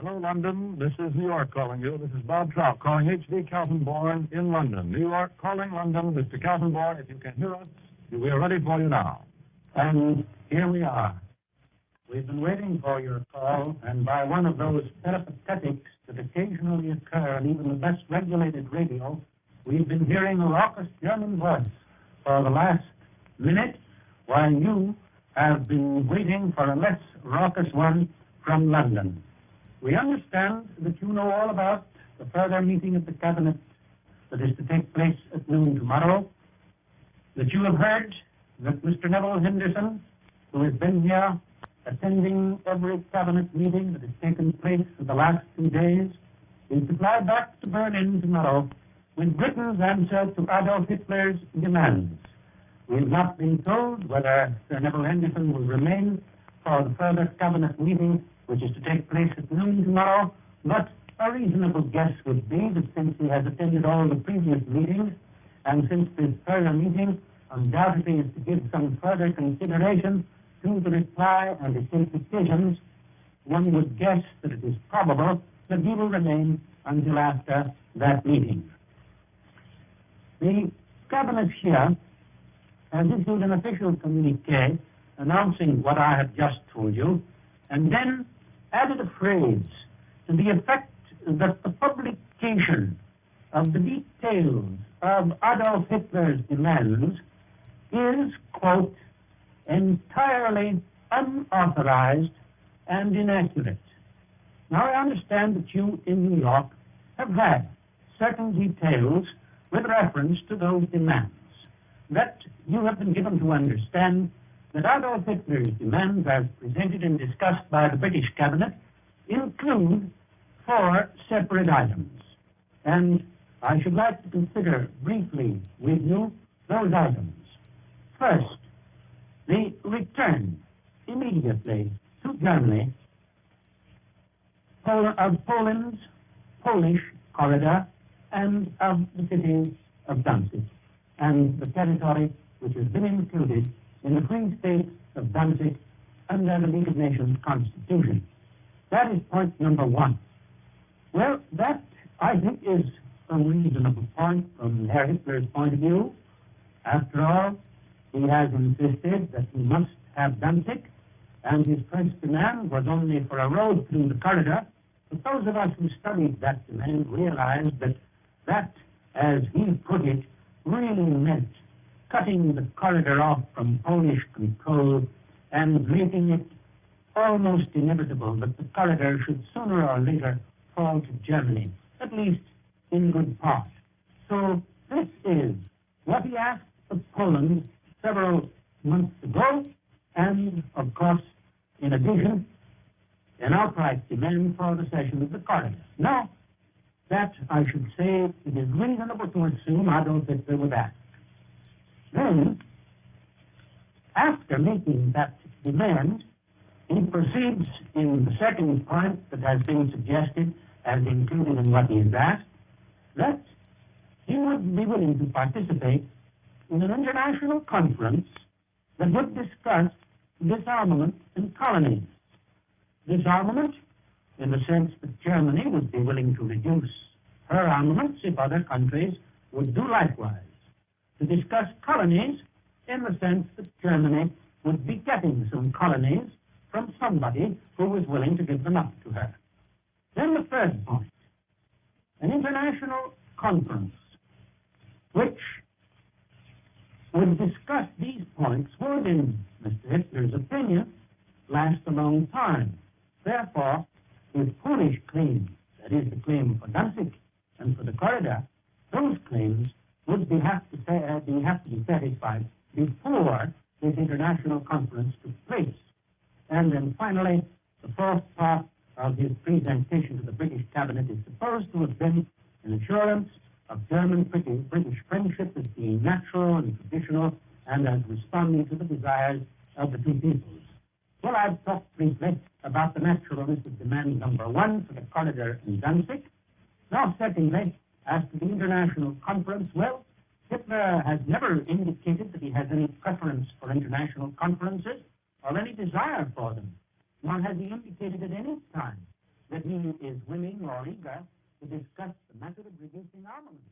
Hello, London. This is New York calling you. This is Bob Trout calling H.D. Kaltenborn in London. New York calling London. Mr. Kaltenborn, if you can hear us, we are ready for you now. And here we are. We've been waiting for your call, and by one of those peripatetics that occasionally occur in even the best regulated radio, we've been hearing a raucous German voice for the last minute, while you have been waiting for a less raucous one from London. We understand that you know all about the further meeting of the Cabinet that is to take place at noon tomorrow, that you have heard that Mr. Neville Henderson, who has been here attending every Cabinet meeting that has taken place for the last 2 days, is to fly back to Berlin tomorrow with Britain's answer to Adolf Hitler's demands. We have not been told whether Sir Neville Henderson will remain for the further Cabinet meeting, which is to take place at noon tomorrow, but a reasonable guess would be that since he has attended all the previous meetings, and since this further meeting undoubtedly is to give some further consideration to the reply and its implications, one would guess that it is probable that he will remain until after that meeting. The Cabinet here has issued an official communiqué announcing what I have just told you, and then added a phrase to the effect that the publication of the details of Adolf Hitler's demands is, quote, entirely unauthorized and inaccurate. Now, I understand that you in New York have had certain details with reference to those demands, that you have been given to understand that Adolf Hitler's demands, as presented and discussed by the British Cabinet, include 4 separate items. And I should like to consider briefly with you those items. First, the return immediately to Germany of Poland's Polish corridor and of the city of Danzig, and the territory which has been included in the Free State of Danzig under the League of Nations Constitution. That is point number 1. Well, that, I think, is a reasonable point from Herr Hitler's point of view. After all, he has insisted that he must have Danzig, and his first demand was only for a road through the corridor. But those of us who studied that demand realized that, as he put it, really meant cutting the corridor off from Polish control and making it almost inevitable that the corridor should sooner or later fall to Germany, at least in good part. So this is what he asked of Poland several months ago, and, of course, in addition, an outright demand for the cession of the corridor. Now, that, I should say, it is reasonable to assume Adolf Hitler would ask. Then, after making that demand, he proceeds in the second point that has been suggested as included in what he has asked, that he would be willing to participate in an international conference that would discuss disarmament in colonies. Disarmament in the sense that Germany would be willing to reduce her armaments if other countries would do likewise. To discuss colonies in the sense that Germany would be getting some colonies from somebody who was willing to give them up to her. Then the third point, an international conference which would discuss these points would, in Mr. Hitler's opinion, last a long time. Therefore, his Polish claims, that is the claim for Danzig and for the corridor, those claims would have to be satisfied before this international conference took place. And then finally, the fourth part of his presentation to the British Cabinet is supposed to have been an assurance of German-British friendship as being natural and traditional and as responding to the desires of the two peoples. Well, I've talked briefly about the naturalness of demand number 1 for the corridor in Danzig. Now, secondly, as to the international conference, well, Hitler has never indicated that he has any preference for international conferences or any desire for them, nor has he indicated at any time that that he is willing or eager to discuss the method of reducing armaments.